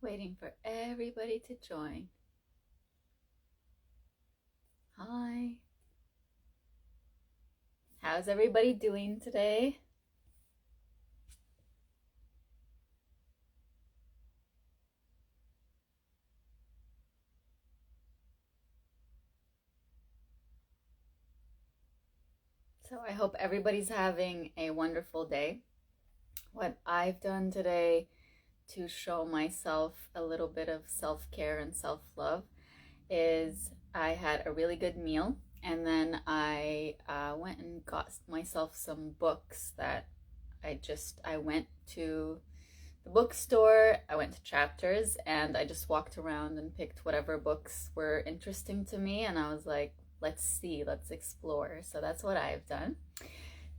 Waiting for everybody to join. Hi. How's everybody doing today? So I hope everybody's having a wonderful day. What I've done today to show myself a little bit of self-care and self-love is I had a really good meal, and then I went and got myself some books that I went to the bookstore, I went to Chapters, and I just walked around and picked whatever books were interesting to me, and I was like, let's see, let's explore. So that's what I've done.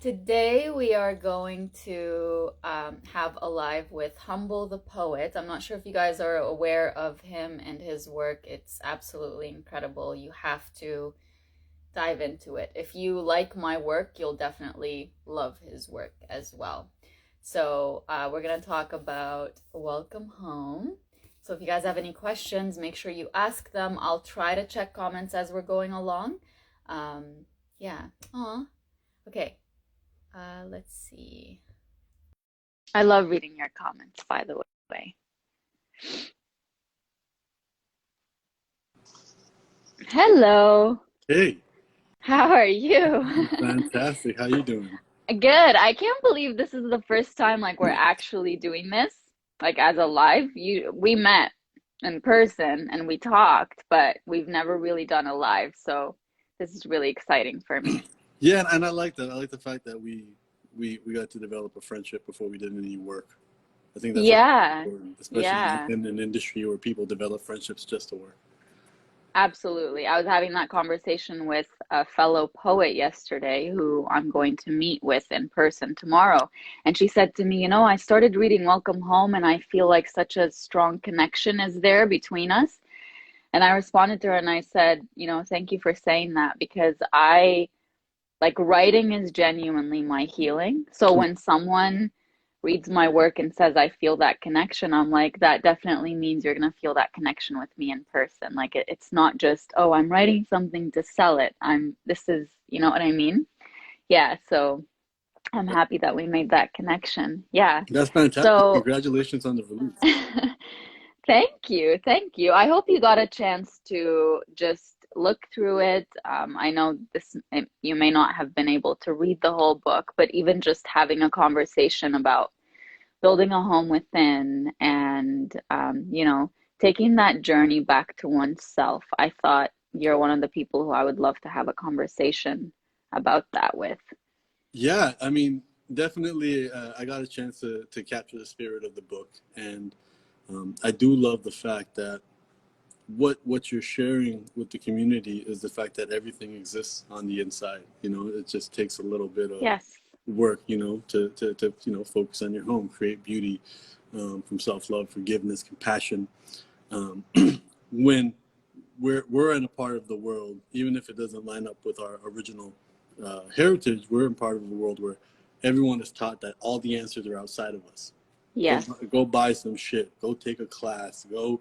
Today we are going to have a live with Humble the Poet. I'm not sure if you guys are aware of him and his work. It's absolutely incredible. You have to dive into it. If you like my work, you'll definitely love his work as well. So we're going to talk about Welcome Home. So if you guys have any questions, make sure you ask them. I'll try to check comments as we're going along. Yeah. Aw. Okay. Let's see. I love reading your comments, by the way. Hello. Hey, How are you? fantastic. How you doing? Good. I can't believe this is the first time like we're actually doing this, like as a live. We met in person and we talked, but we've never really done a live, so this is really exciting for me. Yeah, and I like that. I like the fact that we got to develop a friendship before we did any work. I think that's Yeah. important, especially Yeah. in an industry where people develop friendships just to work. Absolutely. I was having that conversation with a fellow poet yesterday who I'm going to meet with in person tomorrow. And she said to me, I started reading Welcome Home and I feel like such a strong connection is there between us. And I responded to her and I said, thank you for saying that because I like writing is genuinely my healing. So when someone reads my work and says I feel that connection, I'm like, that definitely means you're gonna feel that connection with me in person. Like it's not just, oh, I'm writing something to sell it. This is, you know what I mean? Yeah, so I'm happy that we made that connection. Yeah. That's fantastic. So Congratulations on the release. thank you. Thank you. I hope you got a chance to just look through it. I know you may not have been able to read the whole book, but even just having a conversation about building a home within and, taking that journey back to oneself, I thought you're one of the people who I would love to have a conversation about that with. Yeah, I mean, definitely, I got a chance to capture the spirit of the book, and I do love the fact that what you're sharing with the community is the fact that everything exists on the inside. It just takes a little bit of Yes. work, to focus on your home, create beauty, from self-love, forgiveness, compassion. Um, when we're in a part of the world, even if it doesn't line up with our original heritage, we're in part of the world where everyone is taught that all the answers are outside of us. Go Yes. go buy some shit. Go take a class. Go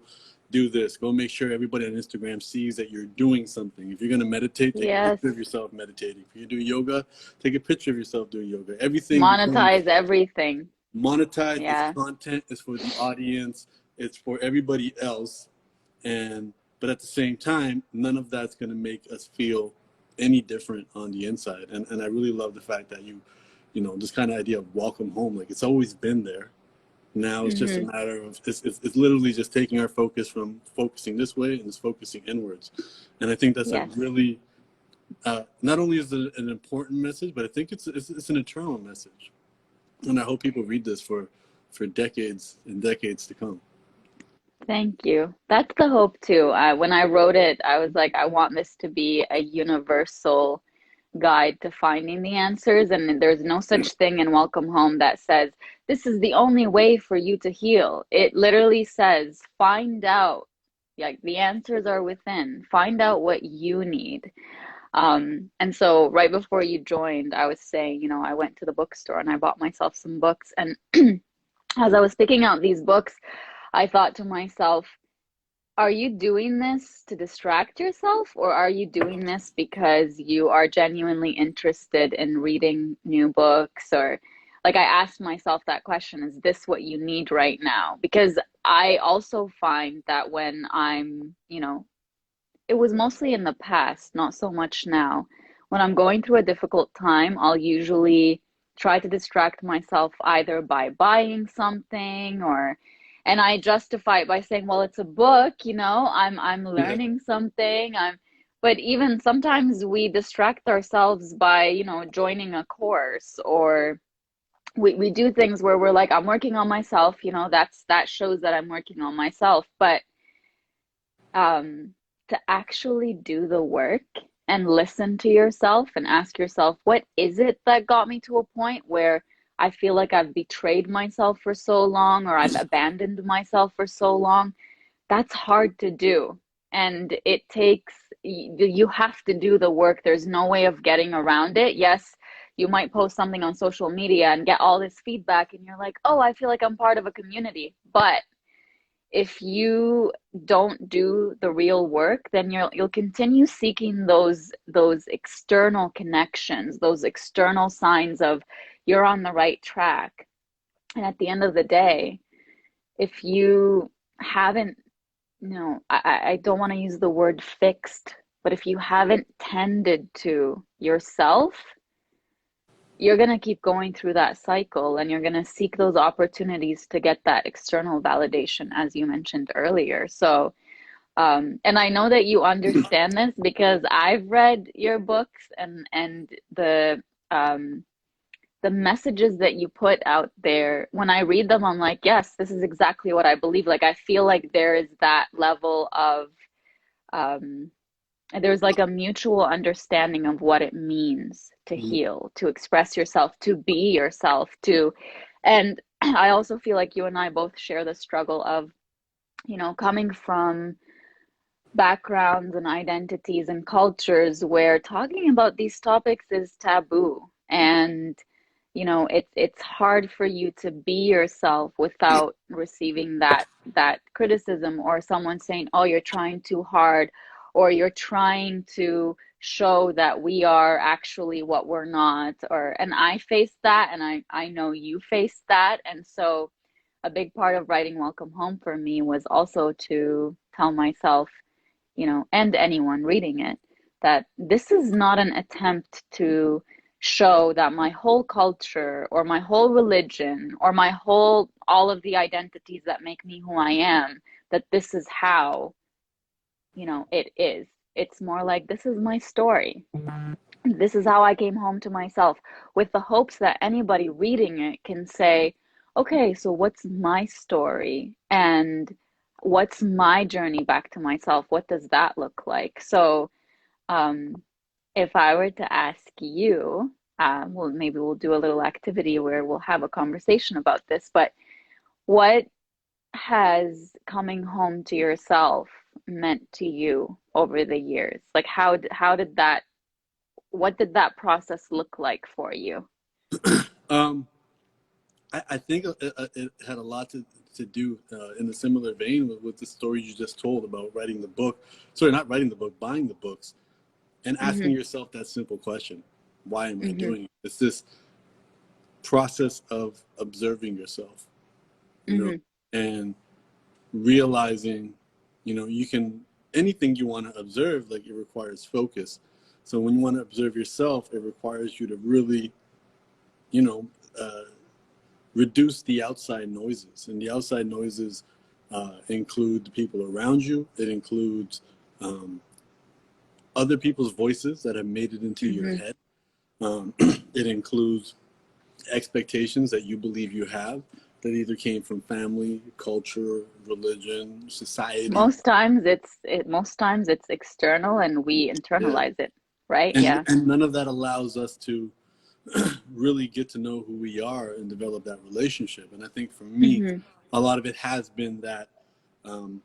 do this. Go make sure everybody on Instagram sees that you're doing something. If you're gonna meditate, take a Yes. picture of yourself meditating. If you do yoga, take a picture of yourself doing yoga. Everything becomes Monetize everything. monetized. It's Yeah. content. It's for the audience. It's for everybody else. And but at the same time, none of that's gonna make us feel any different on the inside. And I really love the fact that this kind of idea of welcome home, like it's always been there. Now it's just a Hmm. matter of it's literally just taking our focus from focusing this way and just focusing inwards. And I think that's a Yes. really not only is it an important message, but I think it's an eternal message. And I hope people read this for decades and decades to come. Thank you. That's the hope too. When I wrote it, I was like, I want this to be a universal guide to finding the answers. And there's no such thing in Welcome Home that says, this is the only way for you to heal. It literally says, find out. Like the answers are within. Find out what you need. And so right before you joined, I was saying, I went to the bookstore and I bought myself some books. And as I was picking out these books, I thought to myself, are you doing this to distract yourself, or are you doing this because you are genuinely interested in reading new books? Or like, I asked myself that question, is this what you need right now? Because I also find that when I'm, it was mostly in the past, not so much now. When I'm going through a difficult time, I'll usually try to distract myself either by buying something, and I justify it by saying, well, it's a book, I'm Yeah. learning something. But even sometimes we distract ourselves by, joining a course, or we do things where we're like, I'm working on myself, that shows that I'm working on myself. But to actually do the work and listen to yourself and ask yourself, what is it that got me to a point where I feel like I've betrayed myself for so long, or I've abandoned myself for so long? That's hard to do. And it takes, you have to do the work. There's no way of getting around it. Yes, you might post something on social media and get all this feedback, and you're like, oh, I feel like I'm part of a community. But if you don't do the real work, then you'll continue seeking those external connections, those external signs of you're on the right track. And at the end of the day, if you haven't, I don't want to use the word fixed, but if you haven't tended to yourself, you're going to keep going through that cycle, and you're going to seek those opportunities to get that external validation, as you mentioned earlier. So, and I know that you understand this because I've read your books, and the messages that you put out there, when I read them, I'm like, yes, this is exactly what I believe. Like, I feel like there is that level of, um, there's like a mutual understanding of what it means to Mhm. heal, to express yourself, to be yourself, and I also feel like you and I both share the struggle of, coming from backgrounds and identities and cultures where talking about these topics is taboo. And it's hard for you to be yourself without receiving that criticism, or someone saying, oh, you're trying too hard, or you're trying to show that we are actually what we're not. And I faced that, and I know you faced that. And so a big part of writing Welcome Home for me was also to tell myself, and anyone reading it, that this is not an attempt to show that my whole culture or my whole religion or all of the identities that make me who I am, that this is how, it is. It's more like, this is my story. This is how I came home to myself, with the hopes that anybody reading it can say, okay, so what's my story? And what's my journey back to myself? What does that look like? So, um, if I were to ask you, well, maybe we'll do a little activity where we'll have a conversation about this, but what has coming home to yourself meant to you over the years? Like, how did that, what did that process look like for you? Um, I think it had a lot to do in a similar vein with the story you just told about writing the book. Sorry, not writing the book, buying the books, and asking Mm-hmm. yourself that simple question: why am I Mm-hmm. doing it? It's this process of observing yourself, you know, Mm-hmm. and realizing, you can, anything you want to observe, like, it requires focus. So when you want to observe yourself, it requires you to really, you know, uh, reduce the outside noises. And the outside noises include the people around you. It includes um, other people's voices that have made it into your Mm-hmm. head. It includes expectations that you believe you have that either came from family, culture, religion, society. Most times it's external, and we Yeah. internalize it, right? And, Yeah. and none of that allows us to really get to know who we are and develop that relationship. And I think for me, Mm-hmm. a lot of it has been that, um,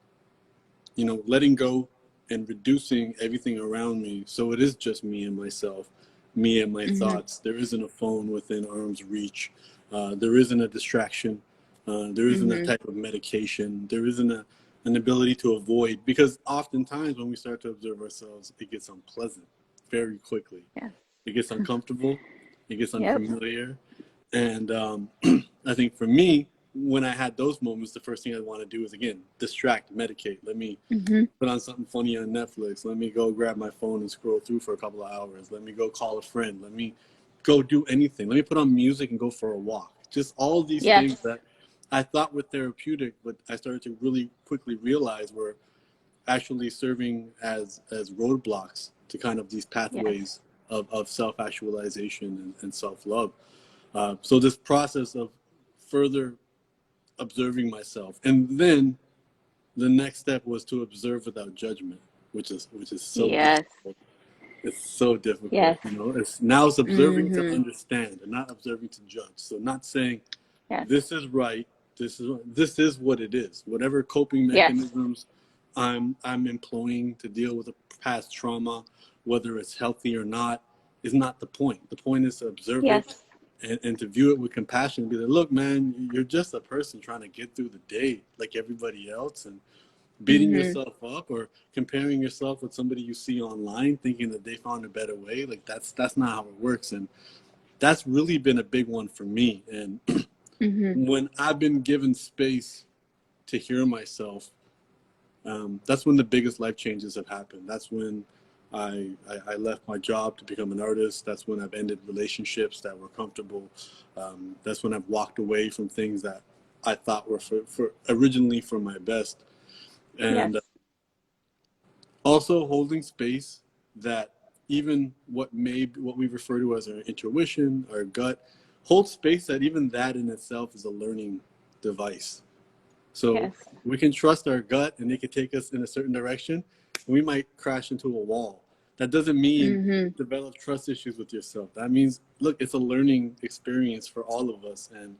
letting go and reducing everything around me. So it is just me and myself, me and my Mm-hmm. thoughts. There isn't a phone within arm's reach. There isn't a distraction. There isn't a Mm-hmm. type of medication. There isn't an ability to avoid, because oftentimes when we start to observe ourselves, it gets unpleasant very quickly. Yes. It gets uncomfortable. It gets Yep. unfamiliar. And I think for me, when I had those moments, the first thing I want to do is, again, distract, medicate. Let me Mm-hmm. put on something funny on Netflix. Let me go grab my phone and scroll through for a couple of hours. Let me go call a friend. Let me go do anything. Let me put on music and go for a walk. Just all these things Yes. that I thought were therapeutic, but I started to really quickly realize were actually serving as roadblocks to kind of these Yes. pathways of self-actualization and self-love. So this process of further observing myself, and then the next step was to observe without judgment, which is so Yes. difficult. It's so difficult, Yes. you know. It's observing to Mm-hmm. understand and not observing to judge. So not saying Yes. this is right, this is what it is. Whatever coping Yes. mechanisms I'm employing to deal with a past trauma, whether it's healthy or not, is not the point. The point is to observe it Yes. and to view it with compassion and be like, look, man, you're just a person trying to get through the day like everybody else, and beating Mm-hmm. yourself up or comparing yourself with somebody you see online thinking that they found a better way, like that's not how it works. And that's really been a big one for me. And Mm-hmm. when I've been given space to hear myself, that's when the biggest life changes have happened. That's when I left my job to become an artist. That's when I've ended relationships that were comfortable. That's when I've walked away from things that I thought were for originally for my best. Yes. And also holding space that even what we refer to as our intuition, our gut, hold space that even that in itself is a learning device. So Yes. we can trust our gut and it can take us in a certain direction, and we might crash into a wall. That doesn't mean Mm-hmm. develop trust issues with yourself. That means, look, it's a learning experience for all of us. And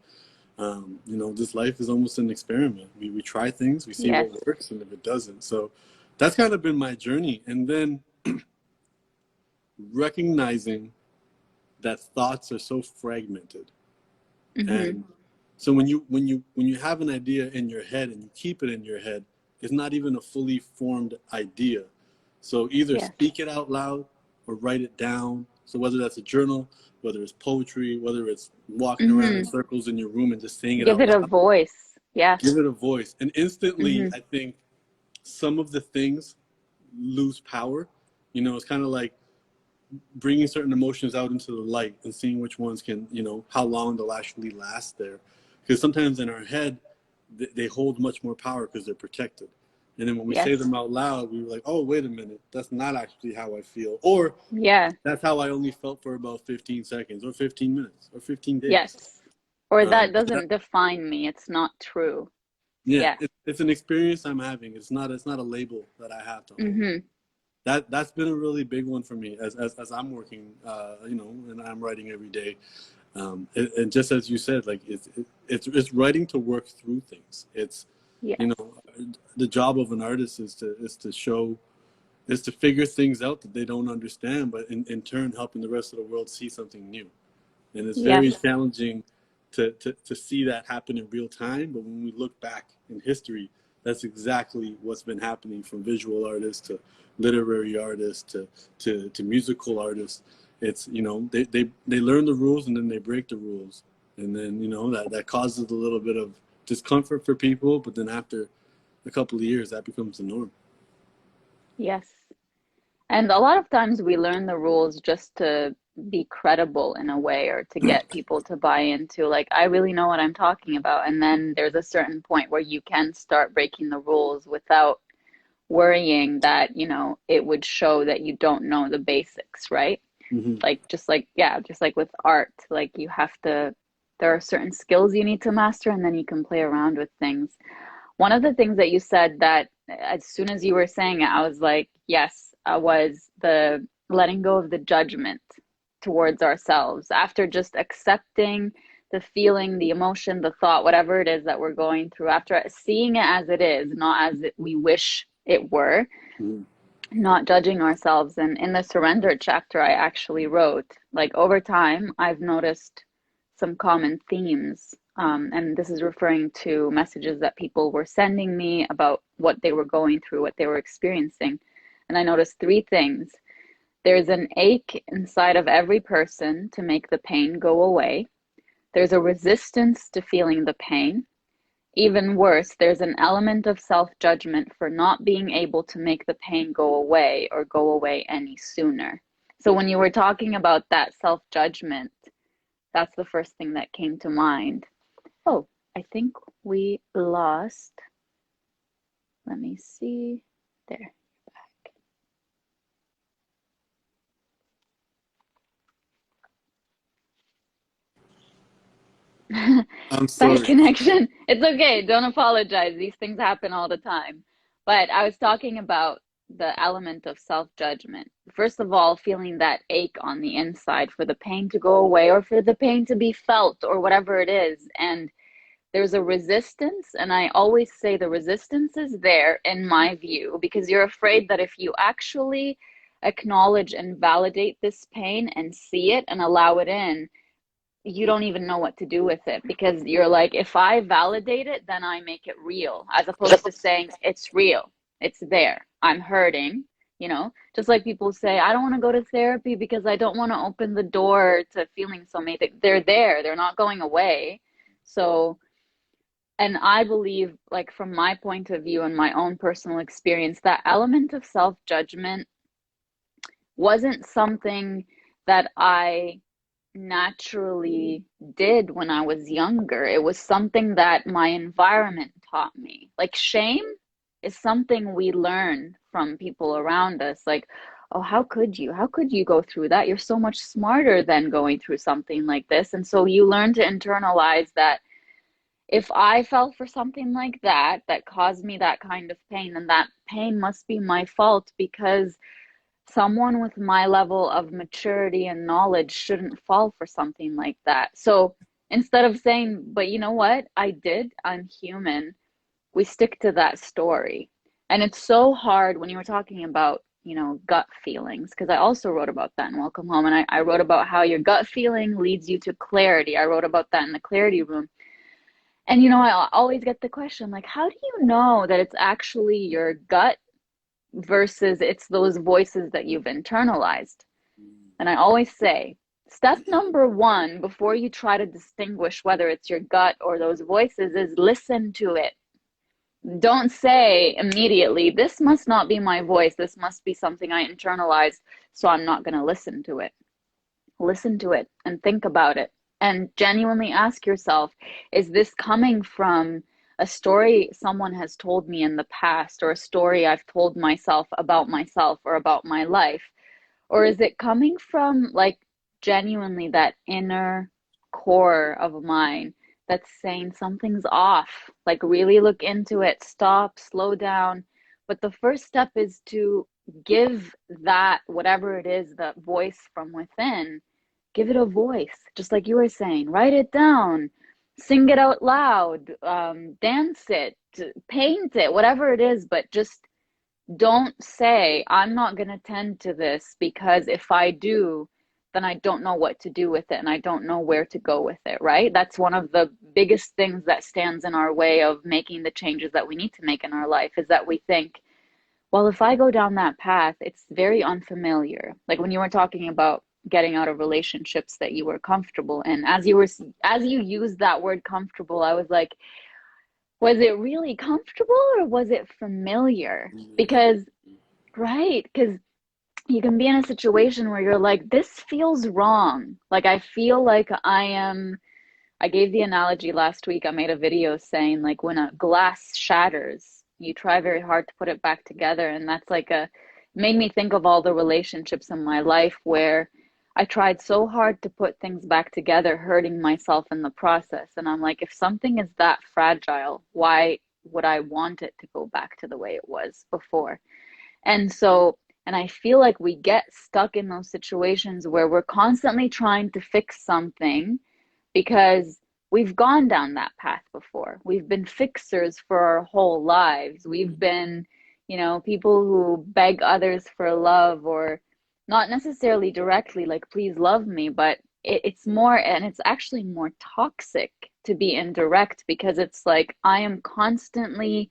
this life is almost an experiment. We try things, we see Yes. what works, and if it doesn't. So that's kind of been my journey. And then recognizing that thoughts are so fragmented. Mm-hmm. And so when you have an idea in your head and you keep it in your head, it's not even a fully formed idea. So either Yes. speak it out loud or write it down. So whether that's a journal, whether it's poetry, whether it's walking around in Mm-hmm. circles in your room and just saying it Give out it a loud, voice. Yes. give it a voice. And instantly, Mm-hmm. I think some of the things lose power. It's kind of like bringing certain emotions out into the light and seeing which ones can, how long they'll actually last there. Because sometimes in our head, they hold much more power because they're protected. And then when we say Yes. them out loud, we were like, oh, wait a minute, that's not actually how I feel. Or Yeah. that's how I only felt for about 15 seconds or 15 minutes or 15 days. Yes. Or that That, doesn't define me. It's not true. yeah, Yes. it's an experience I'm having. It's not a label that I have to hold. Mm-hmm. That's been a really big one for me as I'm working, and I'm writing every day. And just as you said, like it's writing to work through things. It's you Yes. know the job of an artist is to figure things out that they don't understand, but in turn helping the rest of the world see something new. And it's very Yes. challenging to see that happen in real time. But when we look back in history, that's exactly what's been happening, from visual artists to literary artists to musical artists. It's they learn the rules and then they break the rules, and then that causes a little bit of discomfort for people. But then after a couple of years, that becomes the norm. Yes. And a lot of times we learn the rules just to be credible in a way, or to get people to buy into, like, I really know what I'm talking about. And then there's a certain point where you can start breaking the rules without worrying that, it would show that you don't know the basics, right? Mm-hmm. Just like with art, like there are certain skills you need to master, and then you can play around with things. One of the things that you said, that as soon as you were saying it, I was like, yes, was the letting go of the judgment towards ourselves after just accepting the feeling, the emotion, the thought, whatever it is that we're going through, after seeing it as it is, not as we wish it were, Mm-hmm. not judging ourselves. And in the surrender chapter, I actually wrote, like, over time, I've noticed some common themes And this is referring to messages that people were sending me about what they were going through, what they were experiencing. And I noticed three things. There's an ache inside of every person to make the pain go away. There's a resistance to feeling the pain. Even worse, there's an element of self-judgment for not being able to make the pain go away or go away any sooner. So when you were talking about that self-judgment, that's the first thing that came to mind. Oh, I think we lost. Let me see. There. I'm Bad sorry. connection. It's okay. Don't apologize. These things happen all the time. But I was talking about the element of self-judgment. First of all, feeling that ache on the inside for the pain to go away or for the pain to be felt or whatever it is. And there's a resistance. And I always say the resistance is there, in my view, because you're afraid that if you actually acknowledge and validate this pain and see it and allow it in, you don't even know what to do with it, because you're like, if I validate it, then I make it real, as opposed to saying it's real, it's there, I'm hurting, just like people say, I don't want to go to therapy because I don't want to open the door to feeling so many things. They're there, they're not going away. So, and I believe, like, from my point of view and my own personal experience, that element of self-judgment wasn't something that I naturally did when I was younger. It was something that my environment taught me. Like, shame is something we learn from people around us. Like, oh, how could you? How could you go through that? You're so much smarter than going through something like this. And so you learn to internalize that if I fell for something like that, that caused me that kind of pain, then that pain must be my fault, because someone with my level of maturity and knowledge shouldn't fall for something like that. So instead of saying, but you know what, I did, I'm human, we stick to that story. And it's so hard when you were talking about, gut feelings, because I also wrote about that in Welcome Home. And I wrote about how your gut feeling leads you to clarity. I wrote about that in the clarity room. And, I always get the question, like, how do you know that it's actually your gut versus it's those voices that you've internalized? And I always say, step number one, before you try to distinguish whether it's your gut or those voices, is listen to it. Don't say immediately, this must not be my voice. This must be something I internalized, so I'm not going to listen to it. Listen to it and think about it. And genuinely ask yourself, is this coming from a story someone has told me in the past, or a story I've told myself or about my life? Or is it coming from, like, genuinely that inner core of mine that's saying something's off? Like, really look into it, stop, slow down. But the first step is to give that, whatever it is, that voice from within, give it a voice, just like you were saying. Write it down, sing it out loud, dance it, paint it, whatever it is, but just don't say, I'm not going to tend to this, because if I do, then I don't know what to do with it and I don't know where to go with it, right? That's one of the biggest things that stands in our way of making the changes that we need to make in our life, is that we think, well, if I go down that path, it's very unfamiliar. Like when you were talking about getting out of relationships that you were comfortable in, as you used that word comfortable, I was like, was it really comfortable or was it familiar? Because, right, because you can be in a situation where you're like, this feels wrong. Like, I feel like I gave the analogy last week. I made a video saying, like, when a glass shatters, you try very hard to put it back together. And that's like made me think of all the relationships in my life where I tried so hard to put things back together, hurting myself in the process. And I'm like, if something is that fragile, why would I want it to go back to the way it was before? And so, and I feel like we get stuck in those situations where we're constantly trying to fix something because we've gone down that path before. We've been fixers for our whole lives. We've been, people who beg others for love, or not necessarily directly, like, please love me, but it's more, and it's actually more toxic to be indirect, because it's like I am constantly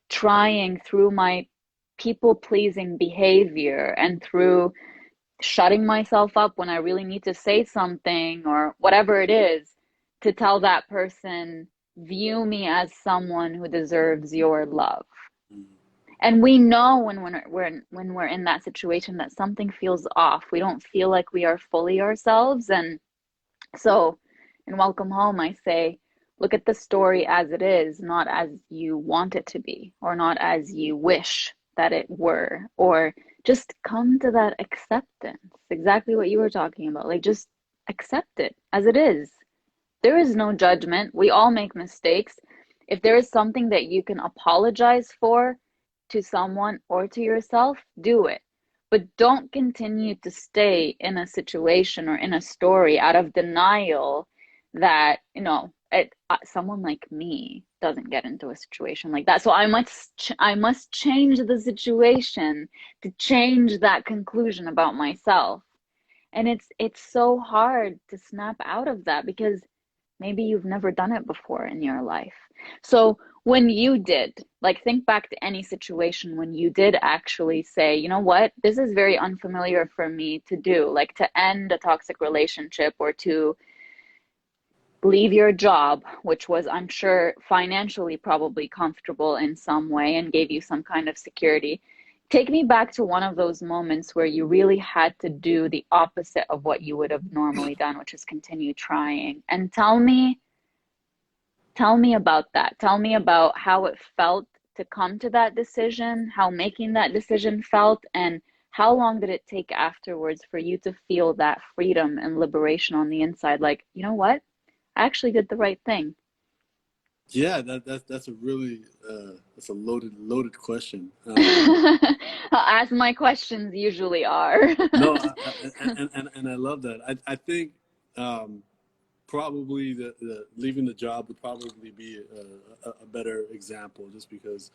trying through my people pleasing behavior and through shutting myself up when I really need to say something or whatever it is, to tell that person, view me as someone who deserves your love. And we know when we're in that situation that something feels off. We don't feel like we are fully ourselves. And so in Welcome Home, I say, look at the story as it is, not as you want it to be, or not as you wish that it were, or just come to that acceptance. Exactly what you were talking about. Like, just accept it as it is. There is no judgment. We all make mistakes. If there is something that you can apologize for to someone or to yourself, do it. But don't continue to stay in a situation or in a story out of denial that, someone like me doesn't get into a situation like that. So I must change the situation to change that conclusion about myself. And it's so hard to snap out of that because maybe you've never done it before in your life. So when you did, like, think back to any situation when you did actually say, you know what, this is very unfamiliar for me to do, like to end a toxic relationship or to leave your job, which was, I'm sure, financially probably comfortable in some way and gave you some kind of security. Take me back to one of those moments where you really had to do the opposite of what you would have normally done, which is continue trying. And tell me about that. Tell me about how it felt to come to that decision, how making that decision felt, and how long did it take afterwards for you to feel that freedom and liberation on the inside? Like, you know what? I actually did the right thing. Yeah, that's a really that's a loaded question. As my questions usually are. No, and I love that. I think probably the leaving the job would probably be a better example, just because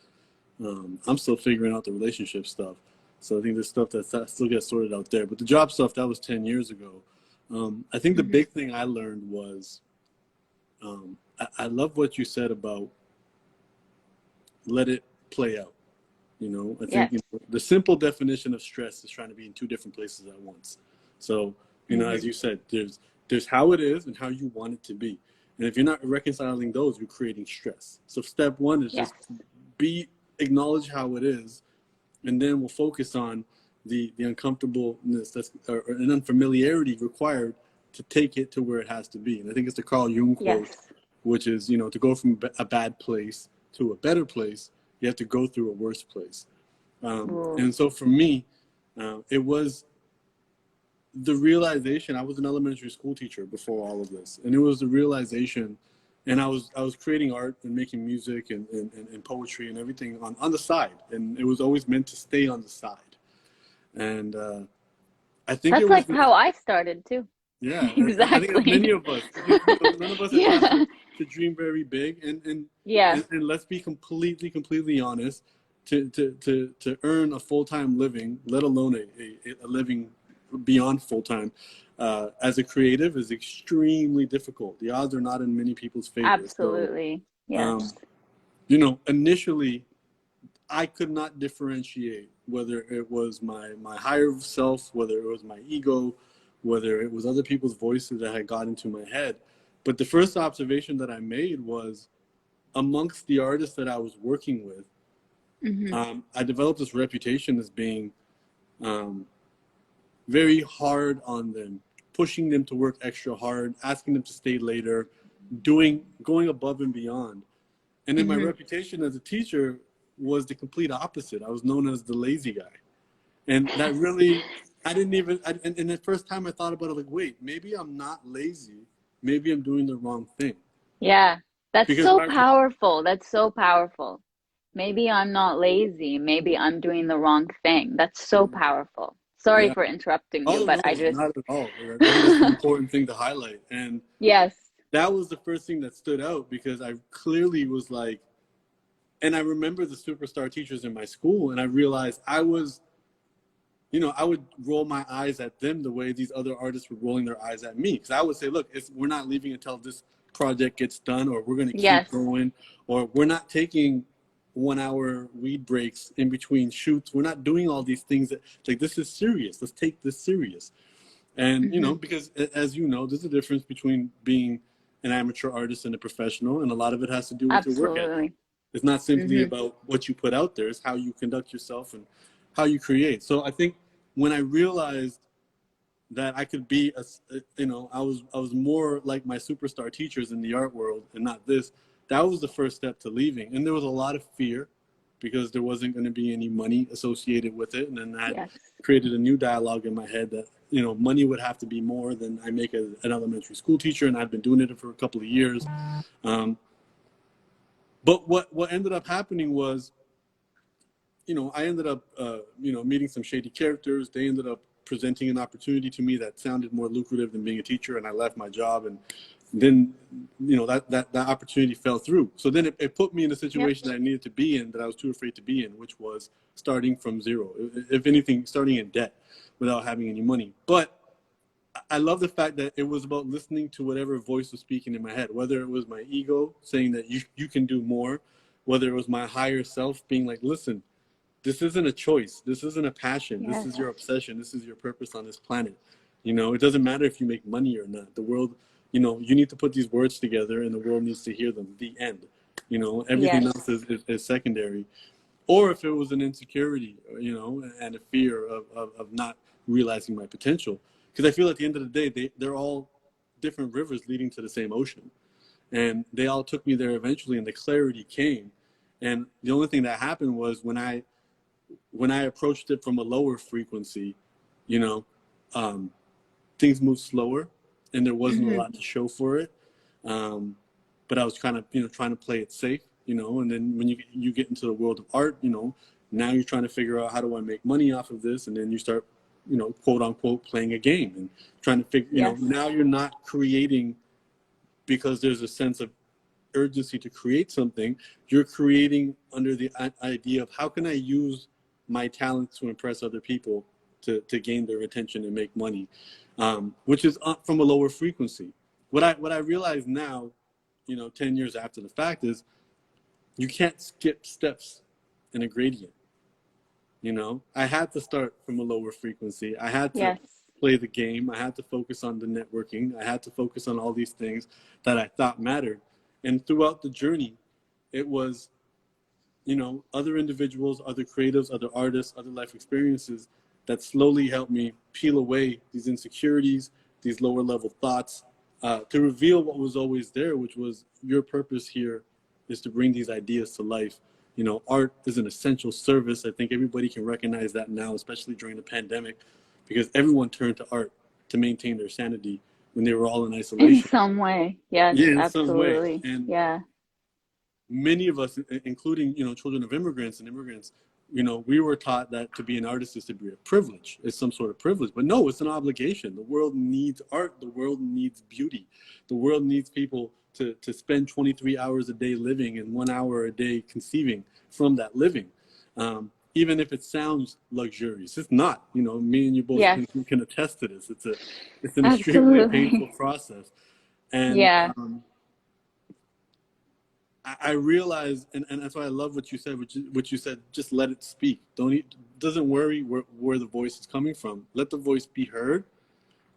I'm still figuring out the relationship stuff. So I think there's stuff that still gets sorted out there. But the job stuff, that was 10 years ago. I think the Mhm. big thing I learned was I love what you said about let it play out. I think Yes. the simple definition of stress is trying to be in two different places at once. So, as Hmm. you said, there's how it is and how you want it to be. And if you're not reconciling those, you're creating stress. So step one is Yes. just acknowledge how it is, and then we'll focus on the uncomfortableness or an unfamiliarity required to take it to where it has to be. And I think it's the Carl Jung quote, Yes. which is, to go from a bad place to a better place, you have to go through a worse place. Ooh. And so for me, it was the realization. I was an elementary school teacher before all of this, and it was the realization. And I was creating art and making music and poetry and everything on the side, and it was always meant to stay on the side. And I think it That's was like how I started too. yeah. I think as Exactly. many of us, none of us are taught Yeah. to dream very big, Yeah. and let's be completely honest. To earn a full-time living, let alone a living beyond full-time, as a creative is extremely difficult. The odds are not in many people's favor. So, Absolutely. Yes. um, initially I could not differentiate whether it was my higher self, whether it was my ego, whether it was other people's voices that had got into my head. But the first observation that I made was, amongst the artists that I was working with, Hmm. I developed this reputation as being um, very hard on them, pushing them to work extra hard, asking them to stay later, going above and beyond. And then my Hmm. reputation as a teacher was the complete opposite. I was known as the lazy guy. And that really, I didn't even, and the first time I thought about it, like, wait, maybe I'm not lazy. Maybe I'm doing the wrong thing. Yeah. That's Because so powerful. That's so powerful. Maybe I'm not lazy. Maybe I'm doing the wrong thing. That's so powerful. Sorry yeah. for interrupting you, Oh, but I no, just, not at all. I think that's an important thing to highlight. And yes. that was the first thing that stood out, because I clearly was like, and I remember the superstar teachers in my school, and I realized I would roll my eyes at them the way these other artists were rolling their eyes at me. Because I would say, look, we're not leaving until this project gets done, or we're going to keep Yes. going, or we're not taking 1 hour weed breaks in between shoots. We're not doing all these things that, like, this is serious. Let's take this serious. And, you know, Hmm. because as you know, there's a difference between being an amateur artist and a professional, and a lot of it has to do with your work ethic. Absolutely. It's not simply Hmm. about what you put out there, it's how you conduct yourself and how you create. So I think when I realized that I could be you know, I was more like my superstar teachers in the art world and not this. That was the first step to leaving, and there was a lot of fear because there wasn't going to be any money associated with it, and then that Yes. created a new dialogue in my head that, you know, money would have to be more than I make as an elementary school teacher, and I've been doing it for a couple of years. Um, but what ended up happening was, you know, I ended up, you know, meeting some shady characters. They ended up presenting an opportunity to me that sounded more lucrative than being a teacher, and I left my job. And then, you know, that opportunity fell through. So then it put me in a Yep. situation that I needed to be in, that I was too afraid to be in, which was starting from zero. If anything, starting in debt without having any money. But I love the fact that it was about listening to whatever voice was speaking in my head, whether it was my ego saying that you can do more, whether it was my higher self being like, listen, this isn't a choice. This isn't a passion. This Yes. is your obsession. This is your purpose on this planet. You know, it doesn't matter if you make money or not. The world, you know, you need to put these words together and the world needs to hear them. The end. You know, everything Yes. else is secondary. Or if it was an insecurity, you know, and a fear of not realizing my potential. Because I feel at the end of the day, they're all different rivers leading to the same ocean. And they all took me there eventually, and the clarity came. And the only thing that happened was when I approached it from a lower frequency, you know, um, things moved slower, and there wasn't a Hmm. lot to show for it. Um, but I was kind of, you know, trying to play it safe, you know. And then when you get into the world of art, you know, now you're trying to figure out, how do I make money off of this, and then you start, you know, quote unquote, playing a game and trying to figure, you know, Yes. now you're not creating because there's a sense of urgency to create something. You're creating under the idea of, how can I use my talents to impress other people, to gain their attention and make money, which is up from a lower frequency. What I realize now, you know, 10 years after the fact, is you can't skip steps in a gradient. You know, I had to start from a lower frequency. I had to Yes. play the game. I had to focus on the networking. I had to focus on all these things that I thought mattered. And throughout the journey, it was, you know, other individuals, other creatives, other artists, other life experiences that slowly helped me peel away these insecurities, these lower level thoughts, to reveal what was always there, which was, your purpose here is to bring these ideas to life. You know, art is an essential service. I think everybody can recognize that now, especially during the pandemic, because everyone turned to art to maintain their sanity when they were all in In isolation. some way. Yes, Yeah, in some way. absolutely. And Yeah. many of us, including, you know, children of immigrants and immigrants, you know, we were taught that to be an artist is to be a privilege. It's some sort of privilege, but no, it's an obligation. The world needs art. The world needs beauty. The world needs people to spend 23 hours a day living and 1 hour a day conceiving from that living. Even if it sounds luxurious, it's not. You know, me and you both Yes, can attest to this. It's an extremely painful absolutely. process, and Yeah. I realize, and that's why I love what you said. What you said, just let it speak. Doesn't worry where the voice is coming from. Let the voice be heard,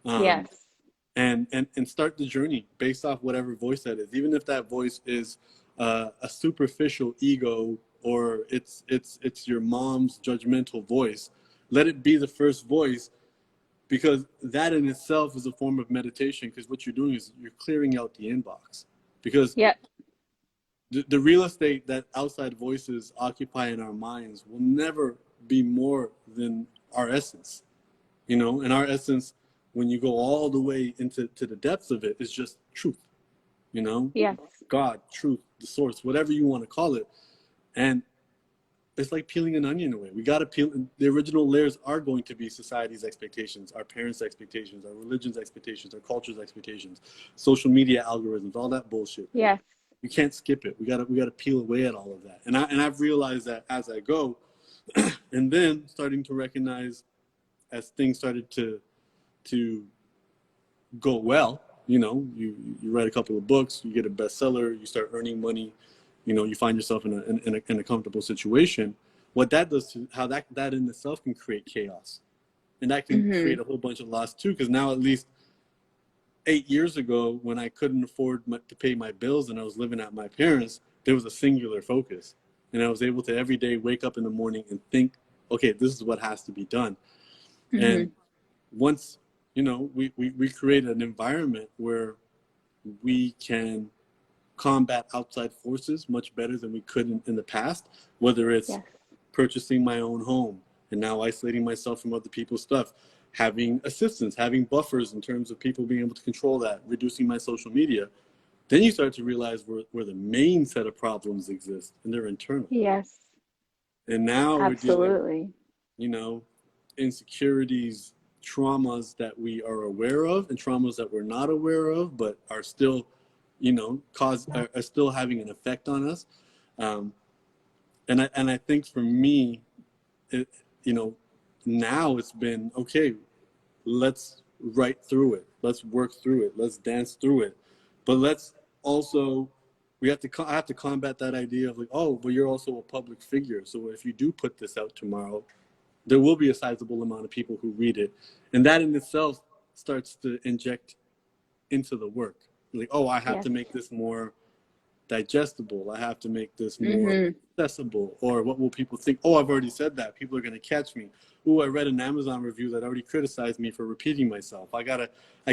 um, Yes. and start the journey based off whatever voice that is. Even if that voice is a superficial ego, or it's your mom's judgmental voice, let it be the first voice, because that in itself is a form of meditation. Because what you're doing is you're clearing out the inbox, because Yep. the real estate that outside voices occupy in our minds will never be more than our essence, you know. And our essence, when you go all the way into the depths of it, is just truth, you know. Yes. God, truth, the source, whatever you want to call it. And it's like peeling an onion away. We got to peel. The original layers are going to be society's expectations, our parents' expectations, our religion's expectations, our culture's expectations, social media algorithms, all that bullshit. Yes. We can't skip it. We gotta peel away at all of that. And I've realized that as I go, and then starting to recognize, as things started to go well, you write a couple of books, you get a bestseller, you start earning money, you find yourself in a comfortable situation. What that does to how that in itself can create chaos, and that can create a whole bunch of loss too. Because now, at least 8 years ago, when I couldn't afford to pay my bills and I was living at my parents', there was a singular focus, and I was able to every day wake up in the morning and think, okay, this is what has to be done. And once we create an environment where we can combat outside forces much better than we could in the past, whether it's purchasing my own home and now isolating myself from other people's stuff, having assistance, having buffers in terms of people being able to control that, reducing my social media. Then you start to realize where the main set of problems exist, and they're internal. Yes. And now we're dealing with, Absolutely. insecurities, traumas that we are aware of and traumas that we're not aware of, but are still, are still having an effect on us. And I think for me, now it's been, okay, let's write through it. Let's work through it. Let's dance through it. But let's also, I have to combat that idea of like, oh, but you're also a public figure. So if you do put this out tomorrow, there will be a sizable amount of people who read it. And that in itself starts to inject into the work. Like, oh, I have to make this more digestible. I have to make this more accessible. Or what will people think? Oh, I've already said that. People are going to catch me. Oh, I read an Amazon review that already criticized me for repeating myself. I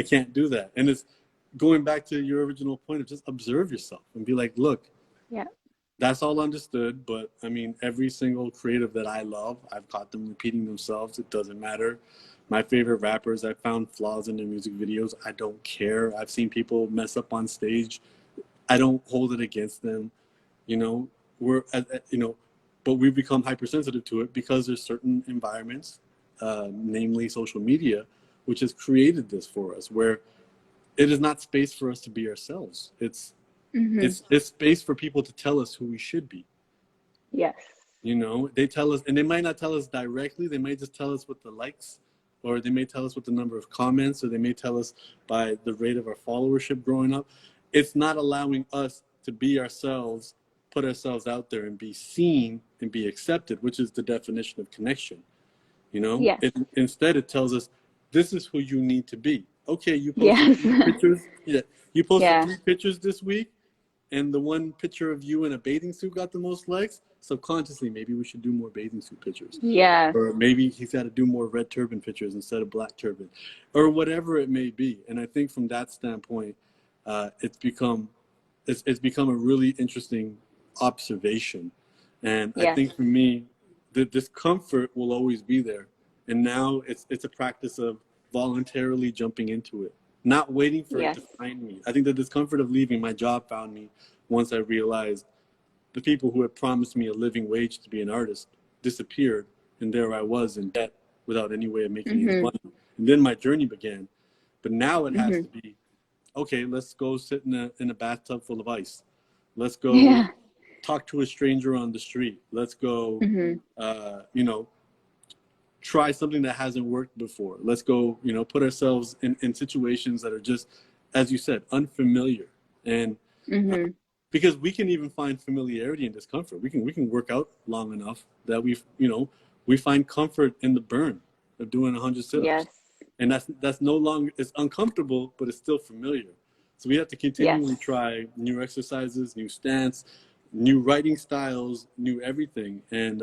can't do that. And it's going back to your original point of just observe yourself and be like, look, that's all understood. But I mean, every single creative that I love, I've caught them repeating themselves. It doesn't matter. My favorite rappers, I found flaws in their music videos. I don't care. I've seen people mess up on stage. I don't hold it against them. But we've become hypersensitive to it because there's certain environments, namely social media, which has created this for us, where it is not space for us to be ourselves. It's space for people to tell us who we should be. Yes. They tell us, and they might not tell us directly. They might just tell us with the likes, or they may tell us with the number of comments, or they may tell us by the rate of our followership growing up. It's not allowing us to be ourselves, put ourselves out there and be seen and be accepted, which is the definition of connection. Yes. Instead, it tells us, this is who you need to be. Okay, you posted 3 pictures. Yeah, you posted 3 pictures this week, and the one picture of you in a bathing suit got the most likes. Subconsciously, maybe we should do more bathing suit pictures. Yeah. Or maybe he's got to do more red turban pictures instead of black turban, or whatever it may be. And I think from that standpoint, it's become a really interesting observation. And I think for me, the discomfort will always be there. And now it's a practice of voluntarily jumping into it, not waiting for it to find me. I think the discomfort of leaving my job found me once I realized the people who had promised me a living wage to be an artist disappeared, and there I was in debt without any way of making any money. And then my journey began. But now it has to be, okay, let's go sit in a bathtub full of ice. Let's go talk to a stranger on the street. Let's go, try something that hasn't worked before. Let's go, put ourselves in situations that are just, as you said, unfamiliar. And because we can even find familiarity and discomfort. We can work out long enough that we find comfort in the burn of doing 100 sit-ups. Yes. And that's no longer, it's uncomfortable, but it's still familiar. So we have to continually try new exercises, new stance, new writing styles, new everything. And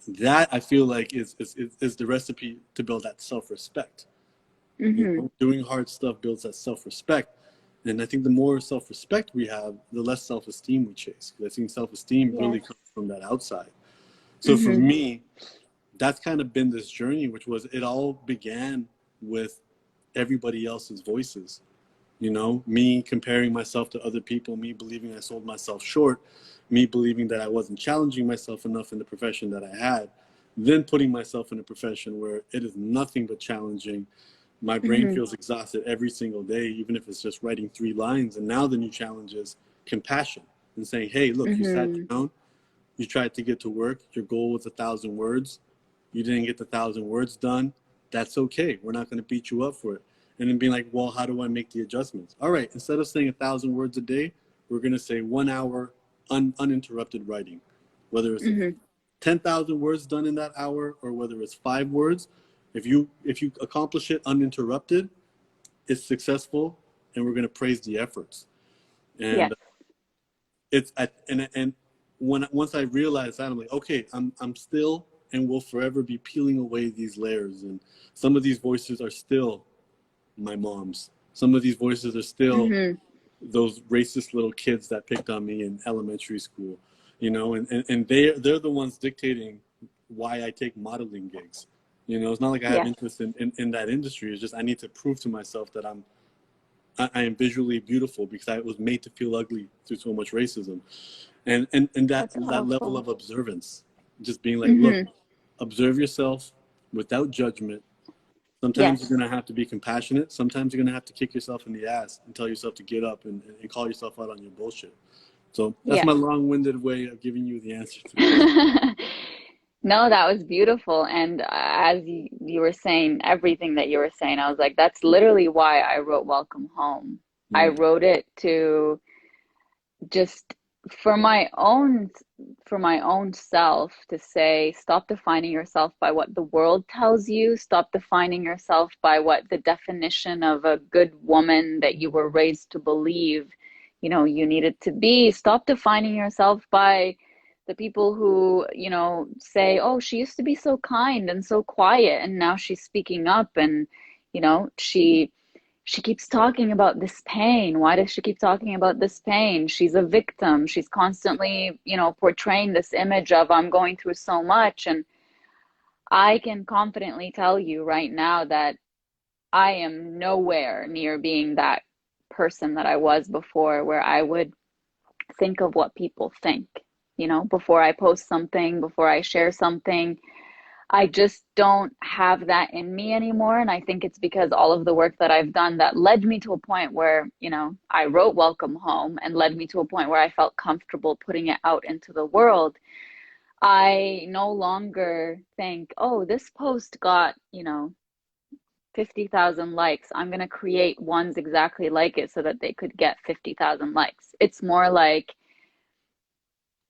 that I feel like is the recipe to build that self-respect. Doing hard stuff builds that self-respect. And I think the more self-respect we have, the less self-esteem we chase. Because I think self-esteem really comes from that outside. So for me, that's kind of been this journey, which was, it all began with everybody else's voices. Me comparing myself to other people, me believing I sold myself short, me believing that I wasn't challenging myself enough in the profession that I had, then putting myself in a profession where it is nothing but challenging. My brain feels exhausted every single day, even if it's just writing 3 lines. And now the new challenge is compassion and saying, hey, look, you sat down, you tried to get to work, your goal was 1,000 words. You didn't get the 1,000 words done. That's okay. We're not going to beat you up for it. and then being like, well, how do I make the adjustments? All right, instead of saying 1,000 words a day, we're going to say 1 hour uninterrupted writing, whether it's Mm-hmm. 10,000 words done in that hour or whether it's 5 words. If you accomplish it uninterrupted, it's successful, and we're going to praise the efforts. Yes. And it's and when once I realized that, I'm like, okay, I'm still and will forever be peeling away these layers, and some of these voices are still my mom's. Some of these voices are still Mm-hmm. those racist little kids that picked on me in elementary school, and they're the ones dictating why I take modeling gigs. It's not like I have Yes. interest in that industry. It's just I need to prove to myself that I am visually beautiful because I was made to feel ugly through so much racism, and that That's level powerful. of observance, just being like, look, Mm-hmm. observe yourself without judgment. Sometimes you're Yes. gonna have to be compassionate. Sometimes you're gonna have to kick yourself in the ass and tell yourself to get up and call yourself out on your bullshit. So that's Yes. my long-winded way of giving you the answer to the question. No, that was beautiful. And as you were saying, everything that you were saying, I was like, that's literally why I wrote Welcome Home. I Mm. wrote it to just for my own self to say, stop defining yourself by what the world tells you. Stop defining yourself by what the definition of a good woman that you were raised to believe, you needed to be. Stop defining yourself by the people who, say, oh, she used to be so kind and so quiet and now she's speaking up, and she keeps talking about this pain. Why does she keep talking about this pain? She's a victim. She's constantly, portraying this image of, I'm going through so much. And I can confidently tell you right now that I am nowhere near being that person that I was before, where I would think of what people think, before I post something, before I share something. I just don't have that in me anymore. And I think it's because all of the work that I've done that led me to a point where, I wrote Welcome Home and led me to a point where I felt comfortable putting it out into the world. I no longer think, oh, this post got, 50,000 likes. I'm going to create ones exactly like it so that they could get 50,000 likes. It's more like,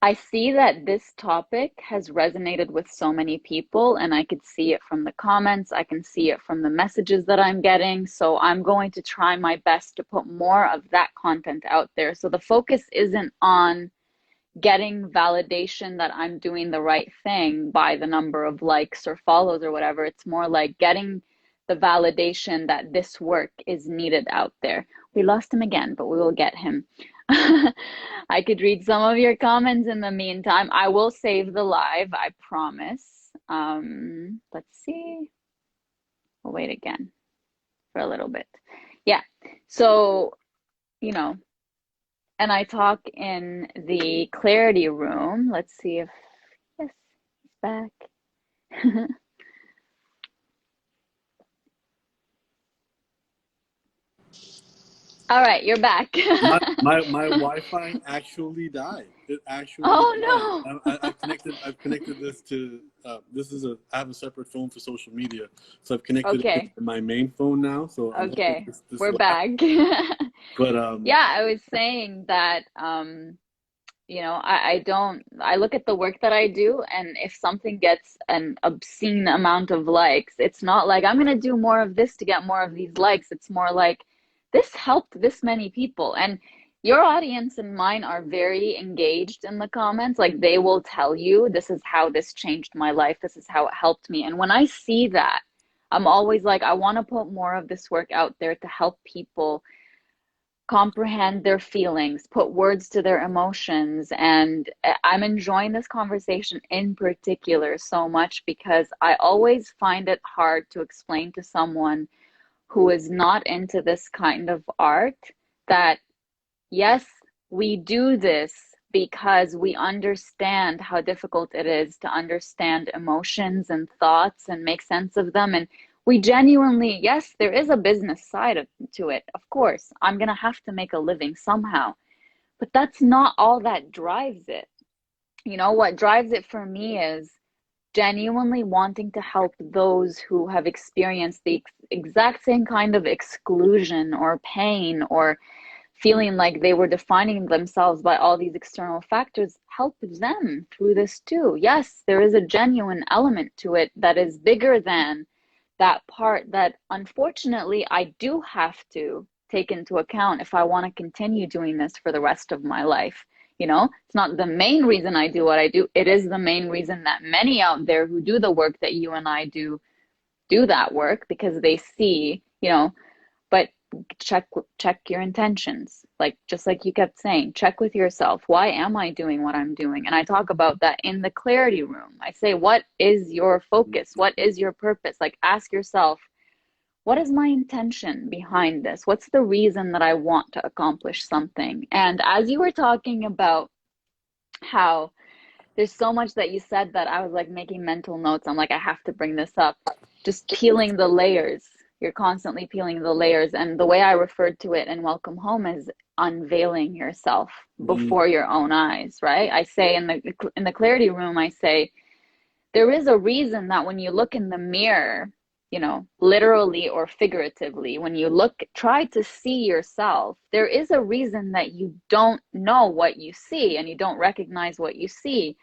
I see that this topic has resonated with so many people, and I could see it from the comments. I can see it from the messages that I'm getting. So I'm going to try my best to put more of that content out there. So the focus isn't on getting validation that I'm doing the right thing by the number of likes or follows or whatever. It's more like getting the validation that this work is needed out there. We lost him again, but we will get him. I could read some of your comments in the meantime. I will save the live, I promise. Let's see. We'll wait again for a little bit. Yeah. So, and I talk in the clarity room. Let's see if, yes, he's back. All right, you're back. My Wi-Fi actually died. It actually died. Oh I've connected this to I have a separate phone for social media, so I've no. connected it Okay. to my main phone now. So I'm hoping Okay. this We're will happen. back. But Yeah, I was saying that I look at the work that I do, and if something gets an obscene amount of likes, it's not like I'm gonna do more of this to get more of these likes. It's more like this helped this many people. And your audience and mine are very engaged in the comments. Like, they will tell you, this is how this changed my life. This is how it helped me. And when I see that, I'm always like, I want to put more of this work out there to help people comprehend their feelings, put words to their emotions. And I'm enjoying this conversation in particular so much because I always find it hard to explain to someone who is not into this kind of art that, yes, we do this because we understand how difficult it is to understand emotions and thoughts and make sense of them. And we genuinely, yes, there is a business side to it. Of course, I'm going to have to make a living somehow, but that's not all that drives it. What drives it for me is genuinely wanting to help those who have experienced the exact same kind of exclusion or pain, or feeling like they were defining themselves by all these external factors, help them through this too. Yes, there is a genuine element to it that is bigger than that part that unfortunately I do have to take into account if I want to continue doing this for the rest of my life. You know, it's not the main reason I do what I do. It is the main reason that many out there who do the work that you and I do that work, because they see, you know, but check your intentions, like just like you kept saying, check with yourself, why am I doing what I'm doing? And I talk about that in the clarity room. I say, what is your focus, what is your purpose? Like, ask yourself, what is my intention behind this? What's the reason that I want to accomplish something? And as you were talking about how there's so much that you said that I was like making mental notes. I'm like, I have to bring this up. Just peeling the layers. You're constantly peeling the layers. And the way I referred to it in Welcome Home is unveiling yourself before your own eyes, right? I say in the clarity room, I say, there is a reason that when you look in the mirror, you know, literally or figuratively, when you look, try to see yourself, there is a reason that you don't know what you see and you don't recognize what you see.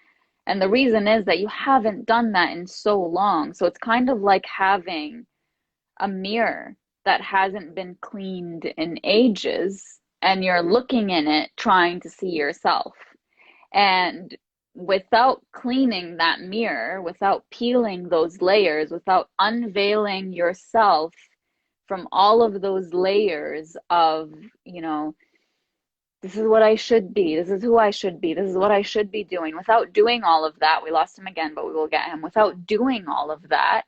And the reason is that you haven't done that in so long. So it's kind of like having a mirror that hasn't been cleaned in ages, and you're looking in it trying to see yourself. And without cleaning that mirror, without peeling those layers, without unveiling yourself from all of those layers of, you know, this is what I should be, this is who I should be, this is what I should be doing. Without doing all of that, we lost him again, but we will get him. Without doing all of that,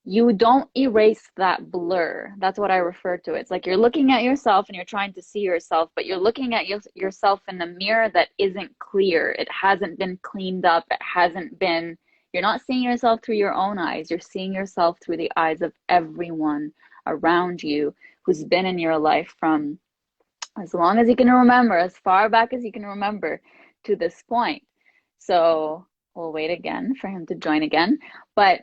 you don't erase that blur. That's what I refer to. It's like you're looking at yourself and you're trying to see yourself, but you're looking at yourself in a mirror that isn't clear. It hasn't been cleaned up. It hasn't been, you're not seeing yourself through your own eyes. You're seeing yourself through the eyes of everyone around you who's been in your life from as long as you can remember, as far back as you can remember to this point. So we'll wait again for him to join again. But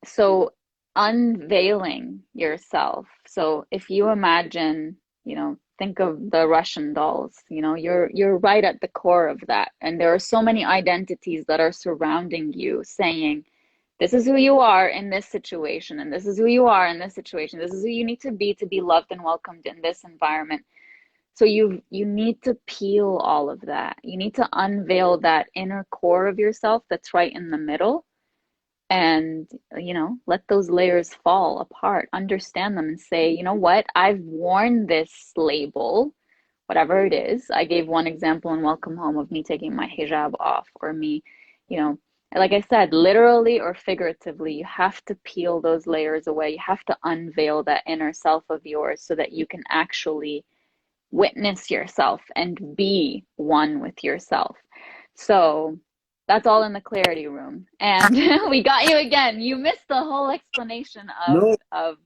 so unveiling yourself. So if you imagine, you know, think of the Russian dolls, you know, you're right at the core of that. And there are so many identities that are surrounding you saying, this is who you are in this situation, and this is who you are in this situation. This is who you need to be loved and welcomed in this environment. So you need to peel all of that. You need to unveil that inner core of yourself that's right in the middle, and, you know, let those layers fall apart, understand them, and say, you know what, I've worn this label, whatever it is. I gave one example in Welcome Home of me taking my hijab off, or me, you know, like I said, literally or figuratively, you have to peel those layers away. You have to unveil that inner self of yours so that you can actually witness yourself and be one with yourself. So that's all in the clarity room. And we got you again. You missed the whole explanation No, of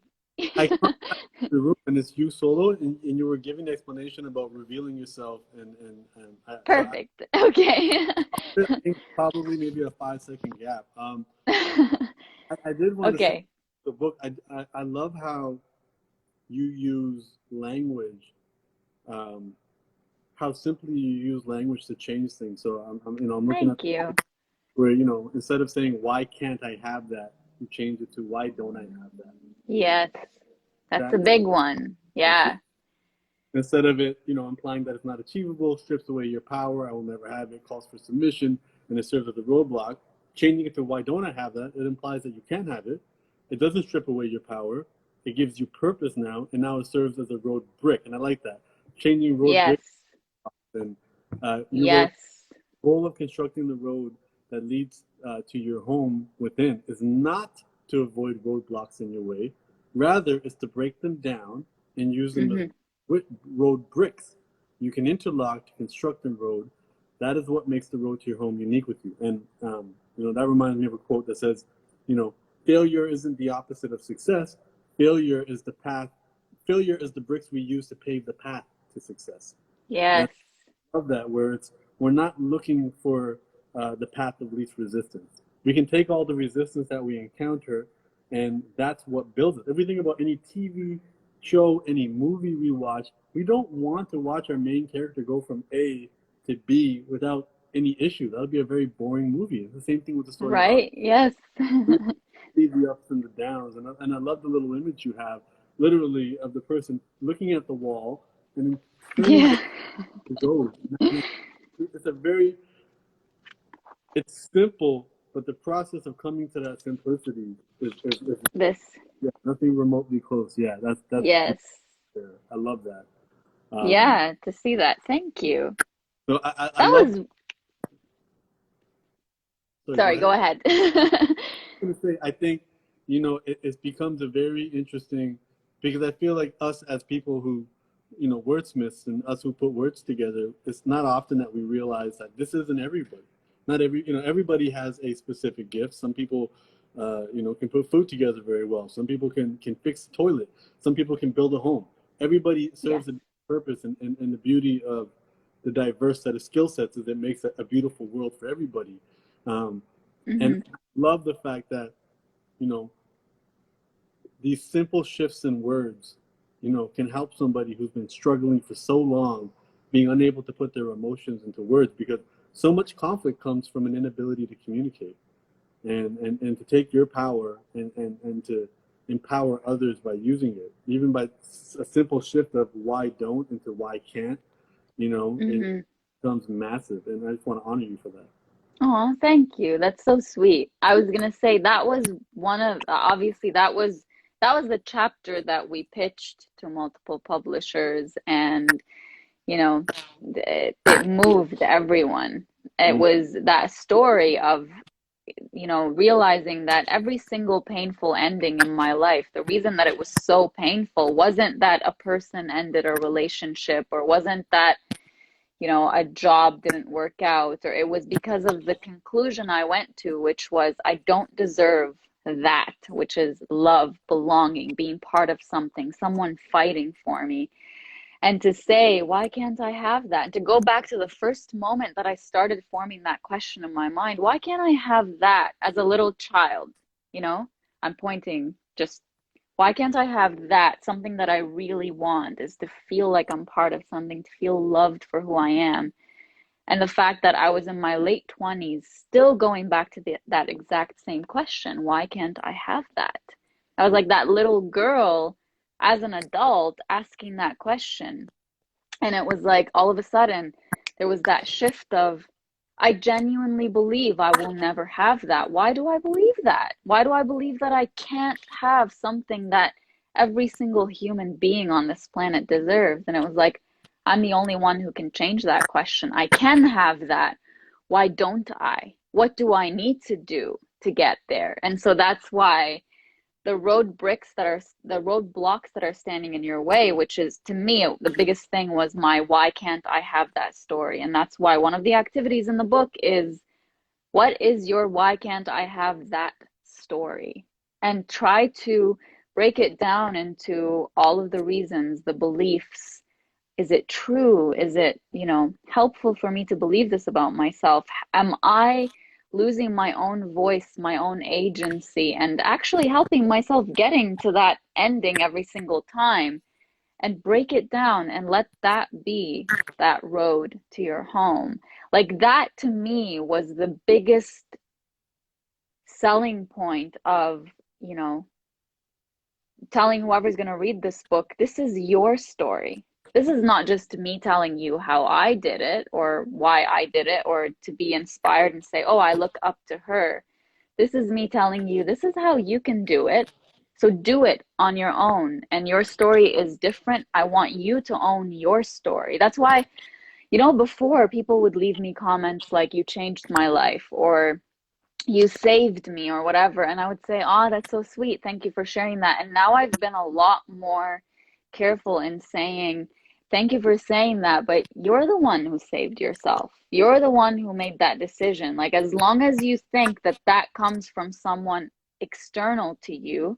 I come back to the room and it's you solo, and you were giving the explanation about revealing yourself, and Perfect. Okay. I think probably maybe a 5 second gap. I did want to say Okay. the book. I love how you use language, how simply you use language to change things. So I'm looking at Thank you. where, instead of saying why can't I have that, you change it to why don't I have that. Yes. That's a That big one. Yeah. instead of it, implying that it's not achievable, strips away your power. I will never have it. Calls for submission, and it serves as a roadblock. Changing it to why don't I have that? It implies that you can have it. It doesn't strip away your power. It gives you purpose now, and now it serves as a road brick. And I like that. Changing road Yes. brick. And you wrote, Yes. the goal of constructing the road that leads to your home within is not to avoid roadblocks in your way. Rather, it's to break them down and use them as road bricks. You can interlock to construct a road. That is what makes the road to your home unique with you. And that reminds me of a quote that says, failure isn't the opposite of success. Failure is the path. Failure is the bricks we use to pave the path to success. And Yes. I love that, where we're not looking for the path of least resistance. We can take all the resistance that we encounter, and that's what builds it. Everything about any TV show, any movie we watch, we don't want to watch our main character go from A to B without any issue. That would be a very boring movie. It's the same thing with the story of Right? Yes. see the ups and the downs. And I love the little image you have, literally, of the person looking at the wall and then turning Yeah. to go. It's a very, it's simple, but the process of coming to that simplicity is This. yeah, nothing remotely close. Yeah, that's Yes. yeah, I love that. Um, Yeah, to see that. Thank you. so I That love. was, Sorry, go sorry, ahead. go ahead. Gonna say, I think, it becomes a very interesting because I feel like us as people who, wordsmiths and us who put words together, it's not often that we realize that this isn't everybody. Not everybody has a specific gift. Some people, can put food together very well. Some people can fix the toilet. Some people can build a home. Everybody Yes. serves a purpose, and the beauty of the diverse set of skill sets is it makes a beautiful world for everybody. Um, and Hmm. I love the fact that, you know, these simple shifts in words, can help somebody who's been struggling for so long, being unable to put their emotions into words because so much conflict comes from an inability to communicate and to take your power and to empower others by using it, even by a simple shift of why don't into why can't, it Hmm. becomes massive. And I just want to honor you for that. Oh, thank you. That's so sweet. I was gonna say that was one of, obviously that was the chapter that we pitched to multiple publishers, and it moved everyone. It Mm, was that story of realizing that every single painful ending in my life, the reason that it was so painful wasn't that a person ended a relationship, or wasn't that a job didn't work out, or it was because of the conclusion I went to, which was I don't deserve that, which is love, belonging, being part of something, someone fighting for me. And to say, why can't I have that? And to go back to the first moment that I started forming that question in my mind, why can't I have that as a little child? You know, I'm pointing just, why can't I have that? Something that I really want is to feel like I'm part of something, to feel loved for who I am. And the fact that I was in my late 20s, still going back to that exact same question, why can't I have that? I was like that little girl as an adult asking that question. And it was like all of a sudden there was that shift of, I genuinely believe I will never have that. Why do I believe that? Why do I believe that I can't have something that every single human being on this planet deserves? And it was like, I'm the only one who can change that question. I can have that. Why don't I? What do I need to do to get there? And so that's why the roadblocks that are standing in your way, which is, to me, the biggest thing was my why can't I have that story. And that's why one of the activities in the book is, what is your why can't I have that story? And try to break it down into all of the reasons, the beliefs. Is it true? Is it, helpful for me to believe this about myself? Am I losing my own voice, my own agency, and actually helping myself getting to that ending every single time? And break it down and let that be that road to your home. Like that to me was the biggest selling point of, you know, telling whoever's going to read this book, this is your story. This is not just me telling you how I did it or why I did it, or to be inspired and say, oh, I look up to her. This is me telling you, this is how you can do it. So do it on your own. And your story is different. I want you to own your story. That's why, before people would leave me comments like, you changed my life, or you saved me, or whatever, and I would say, oh, that's so sweet, thank you for sharing that. And now I've been a lot more careful in saying, thank you for saying that, but you're the one who saved yourself. You're the one who made that decision. Like, as long as you think that that comes from someone external to you,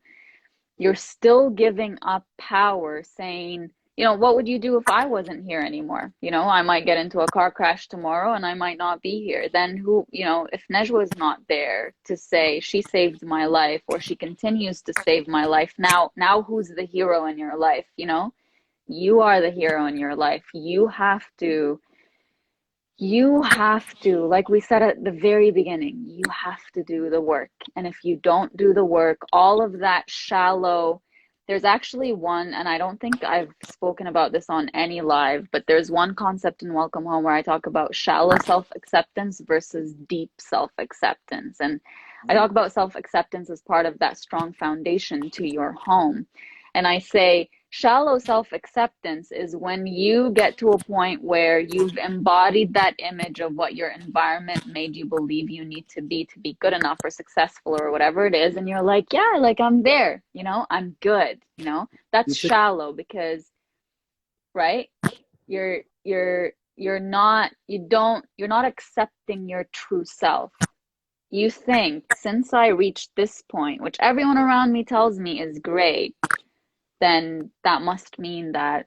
you're still giving up power, saying you know, what would you do if I wasn't here anymore? You know, I might get into a car crash tomorrow and I might not be here. Then who, you know, if Nejwa is not there to say she saved my life or she continues to save my life, now who's the hero in your life, you know? You are the hero in your life. You have to, like we said at the very beginning, you have to do the work. And if you don't do the work, all of that shallow, there's actually one, and I don't think I've spoken about this on any live, but there's one concept in Welcome Home where I talk about shallow self-acceptance versus deep self-acceptance. And I talk about self-acceptance as part of that strong foundation to your home. And I say, shallow self-acceptance is when you get to a point where you've embodied that image of what your environment made you believe you need to be good enough or successful or whatever it is. And you're like, yeah, like I'm there, you know, I'm good, you know, that's shallow because, right? You're not, you're not accepting your true self. You think, since I reached this point, which everyone around me tells me is great, then that must mean that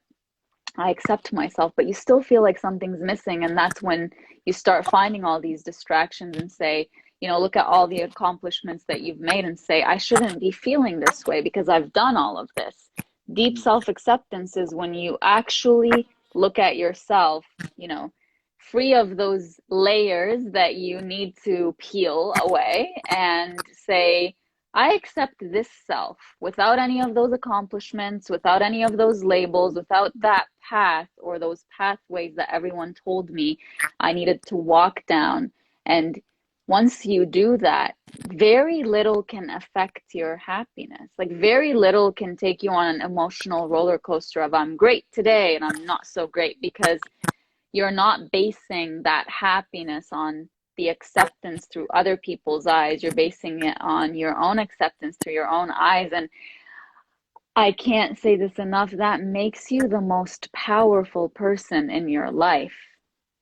I accept myself, but you still feel like something's missing. And that's when you start finding all these distractions and say, you know, look at all the accomplishments that you've made and say, I shouldn't be feeling this way because I've done all of this. Deep self-acceptance is when you actually look at yourself, you know, free of those layers that you need to peel away and say, I accept this self without any of those accomplishments, without any of those labels, without that path or those pathways that everyone told me I needed to walk down. And once you do that, very little can affect your happiness. Like very little can take you on an emotional roller coaster of I'm great today and I'm not so great, because you're not basing that happiness on the acceptance through other people's eyes. You're basing it on your own acceptance through your own eyes. And I can't say this enough, that makes you the most powerful person in your life.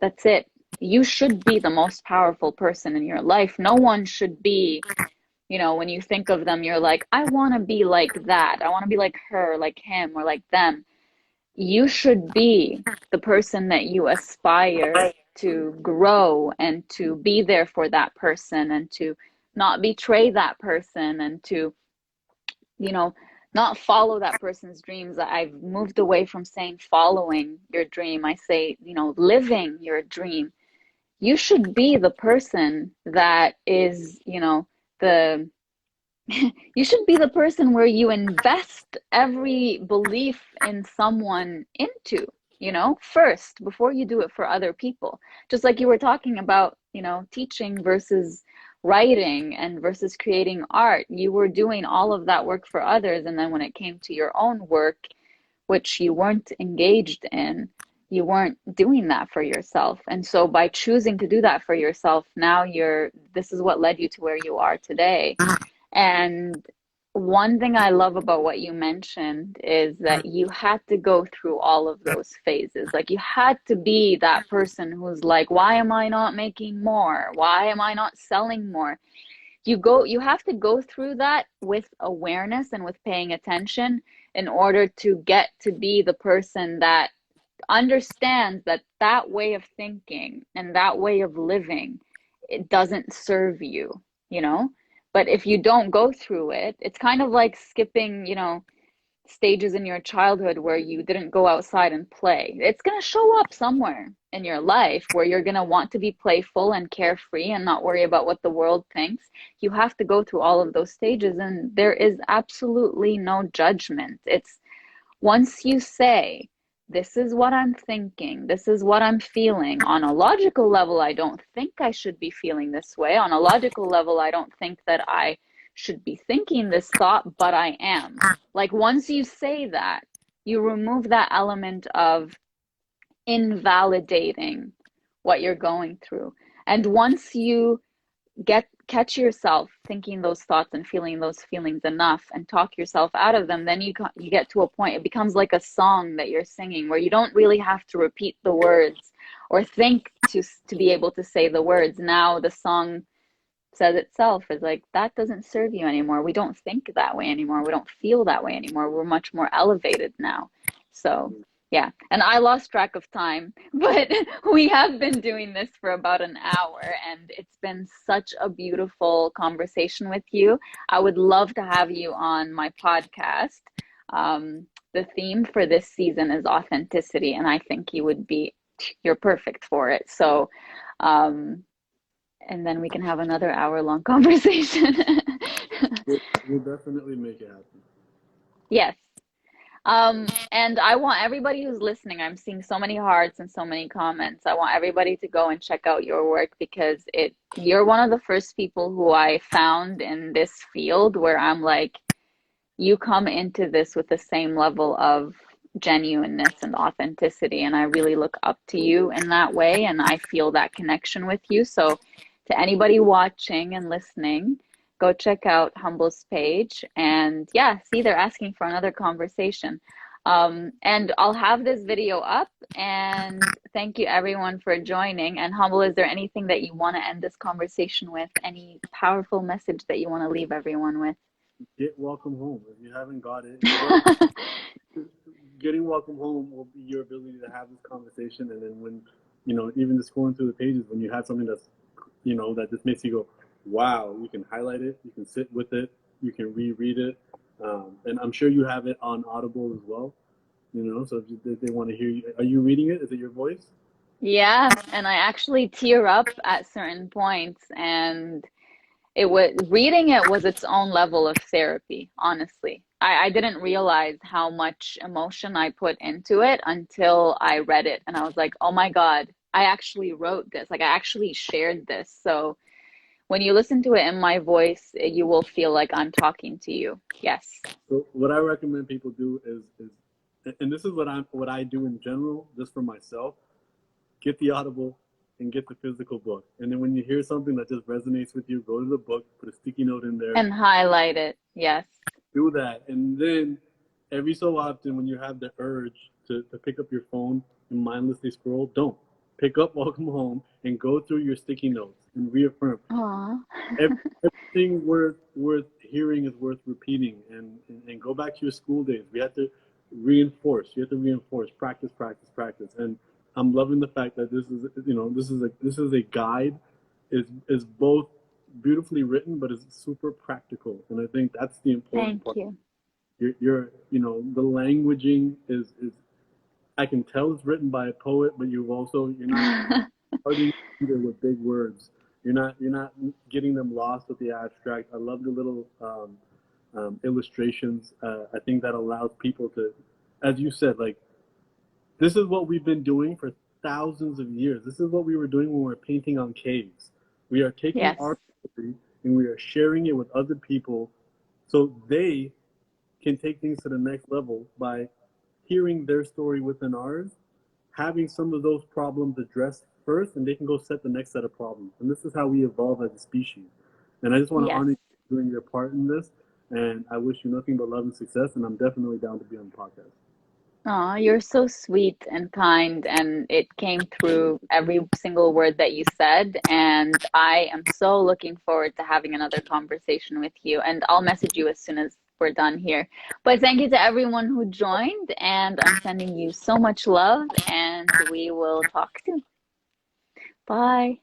That's it. You should be the most powerful person in your life. No one should be, you know, when you think of them, you're like, I want to be like that. I want to be like her, like him, or like them. You should be the person that you aspire to grow and to be there for that person and to not betray that person and to, you know, not follow that person's dreams. I've moved away from saying following your dream. I say, you know, living your dream. You should be the person that is, you know, the you should be the person where you invest every belief in someone into, you know, first before you do it for other people. Just like you were talking about, you know, teaching versus writing and versus creating art. You were doing all of that work for others. And then when it came to your own work, which you weren't engaged in, you weren't doing that for yourself. And so by choosing to do that for yourself, now this is what led you to where you are today. And one thing I love about what you mentioned is that you had to go through all of those phases. Like you had to be that person who's like, why am I not making more? Why am I not selling more? You have to go through that with awareness and with paying attention in order to get to be the person that understands that that way of thinking and that way of living, it doesn't serve you, you know? But if you don't go through it, it's kind of like skipping, you know, stages in your childhood where you didn't go outside and play. It's going to show up somewhere in your life where you're going to want to be playful and carefree and not worry about what the world thinks. You have to go through all of those stages, and there is absolutely no judgment. It's once you say, this is what I'm thinking, this is what I'm feeling. On a logical level, I don't think I should be feeling this way. On a logical level, I don't think that I should be thinking this thought, but I am. Like once you say that, you remove that element of invalidating what you're going through. And once you catch yourself thinking those thoughts and feeling those feelings enough and talk yourself out of them, then you get to a point, it becomes like a song that you're singing where you don't really have to repeat the words or think to be able to say the words. Now the song says itself, is like, that doesn't serve you anymore. We don't think that way anymore. We don't feel that way anymore. We're much more elevated now. So Yeah, and I lost track of time, but we have been doing this for about an hour, and it's been such a beautiful conversation with you. I would love to have you on my podcast. The theme for this season is authenticity, and I think you're perfect for it. So, um, and then we can have another hour-long conversation. We'll definitely make it happen. Yes. And I want everybody who's listening, I'm seeing so many hearts and so many comments. I want everybody to go and check out your work because you're one of the first people who I found in this field where I'm like, you come into this with the same level of genuineness and authenticity, and I really look up to you in that way, and I feel that connection with you. So, to anybody watching and listening, go check out Humble's page. And yeah, see, they're asking for another conversation. And I'll have this video up. And thank you everyone for joining. And Humble, is there anything that you want to end this conversation with? Any powerful message that you want to leave everyone with? Get welcome home. If you haven't got it, getting welcome home will be your ability to have this conversation. And then when, even just going through the pages, when you have something that's, that just makes you go, wow, you can highlight it, you can sit with it, you can reread it. And I'm sure you have it on Audible as well, so if they want to hear you. Are you reading it? Is it your voice? Yeah, and I actually tear up at certain points, and reading it was its own level of therapy, honestly. I didn't realize how much emotion I put into it until I read it, and I was like, oh my God, I actually wrote this. Like, I actually shared this. So when you listen to it in my voice, you will feel like I'm talking to you. Yes. So what I recommend people do is and this is what I do in general, just for myself. Get the Audible and get the physical book. And then when you hear something that just resonates with you, go to the book, put a sticky note in there, And highlight it. Yes. do that. And then every so often, when you have the urge to pick up your phone and mindlessly scroll, don't. Pick up Welcome Home and go through your sticky notes and reaffirm. Aw. Everything worth hearing is worth repeating, and go back to your school days. We have to reinforce. You have to reinforce. Practice, practice, practice. And I'm loving the fact that this is a guide. Is both beautifully written, but it's super practical, and I think that's the important Thank part. you. The languaging is I can tell it's written by a poet, but you're not starting either with big words. You're not getting them lost with the abstract. I love the little illustrations. I think that allows people to, as you said, like, this is what we've been doing for thousands of years. This is what we were doing when we were painting on caves. We are taking Yes. our story and we are sharing it with other people so they can take things to the next level by hearing their story within ours, having some of those problems addressed first, and they can go set the next set of problems. And this is how we evolve as a species. And I just want to Yes. honor you doing your part in this. And I wish you nothing but love and success. And I'm definitely down to be on the podcast. Oh, you're so sweet and kind, and it came through every single word that you said. And I am so looking forward to having another conversation with you. And I'll message you as soon as we're done here. But thank you to everyone who joined, and I'm sending you so much love, and we will talk soon. Bye.